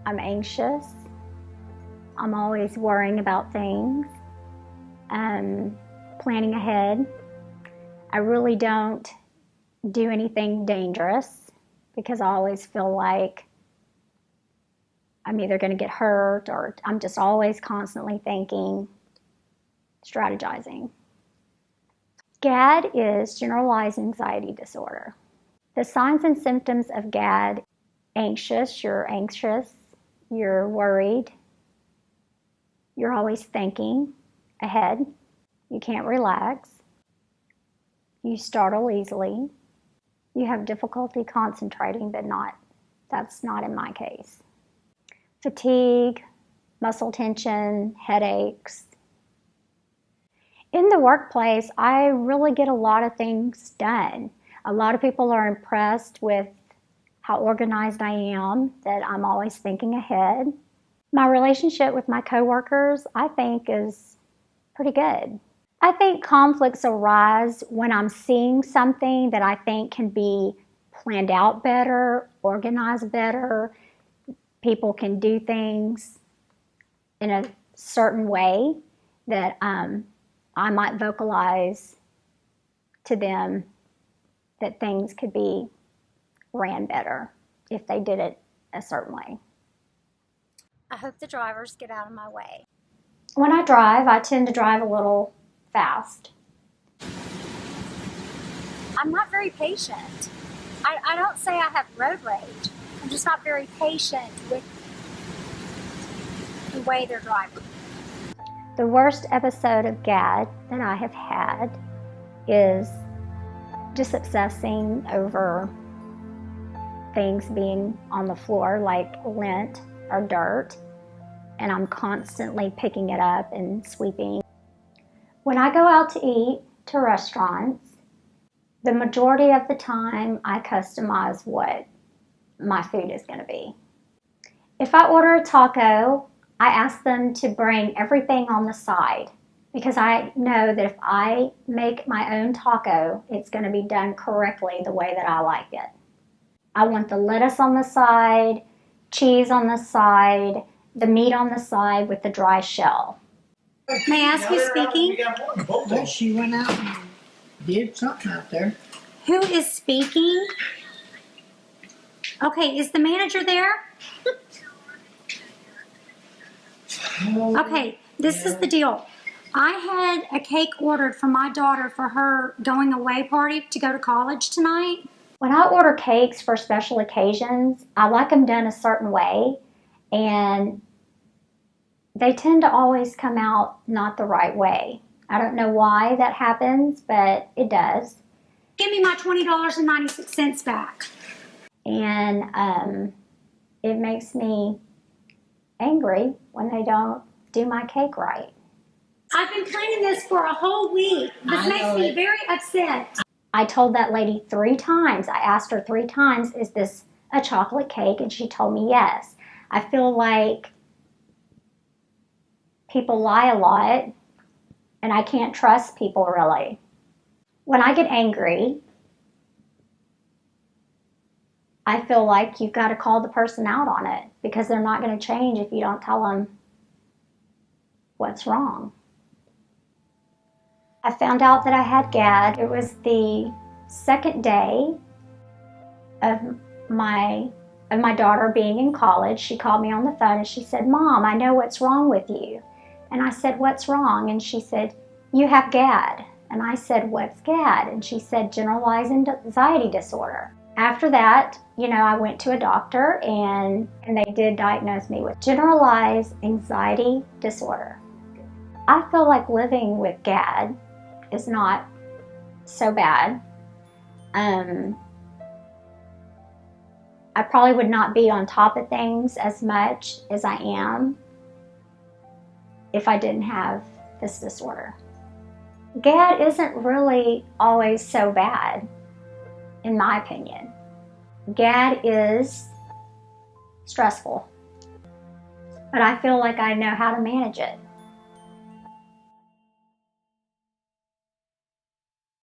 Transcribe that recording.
I'm anxious. I'm always worrying about things, planning ahead. I really don't do anything dangerous because I always feel like I'm either going to get hurt, or I'm just always constantly thinking, strategizing. GAD is generalized anxiety disorder. The signs and symptoms of GAD: anxious, you're worried, you're always thinking ahead, you can't relax, you startle easily, you have difficulty concentrating, but that's not in my case. Fatigue, muscle tension, headaches. In the workplace, I really get a lot of things done. A lot of people are impressed with how organized I am, that I'm always thinking ahead. My relationship with my coworkers, I think, is pretty good. I think conflicts arise when I'm seeing something that I think can be planned out better, organized better. People can do things in a certain way that I might vocalize to them that things could be ran better if they did it a certain way. I hope the drivers get out of my way. When I drive, I tend to drive a little fast. I'm not very patient. I don't say I have road rage. I'm just not very patient with the way they're driving. The worst episode of GAD that I have had is just obsessing over things being on the floor like lint or dirt, and I'm constantly picking it up and sweeping. When I go out to eat to restaurants, the majority of the time I customize what my food is going to be. If I order a taco, I ask them to bring everything on the side, because I know that if I make my own taco, it's going to be done correctly the way that I like it. I want the lettuce on the side, cheese on the side, the meat on the side with the dry shell. May I ask who's speaking? Well, she went out and did something out there. Who is speaking? Okay, is the manager there? Okay, this is the deal. I had a cake ordered for my daughter for her going away party to go to college tonight. When I order cakes for special occasions, I like them done a certain way, and they tend to always come out not the right way. I don't know why that happens, but it does. Give me my $20.96 back. And it makes me angry when they don't do my cake right. I've been planning this for a whole week. This makes me very upset. I told that lady 3 times. I asked her 3 times, is this a chocolate cake? And she told me yes. I feel like people lie a lot, and I can't trust people really. When I get angry, I feel like you've got to call the person out on it, because they're not going to change if you don't tell them what's wrong. I found out that I had GAD. It was the second day of my daughter being in college. She called me on the phone and she said, "Mom, I know what's wrong with you." And I said, "What's wrong?" And she said, "You have GAD." And I said, "What's GAD?" And she said, "Generalized anxiety disorder." After that, I went to a doctor and they did diagnose me with generalized anxiety disorder. I feel like living with GAD is not so bad. I probably would not be on top of things as much as I am if I didn't have this disorder. GAD isn't really always so bad, in my opinion. GAD is stressful, but I feel like I know how to manage it.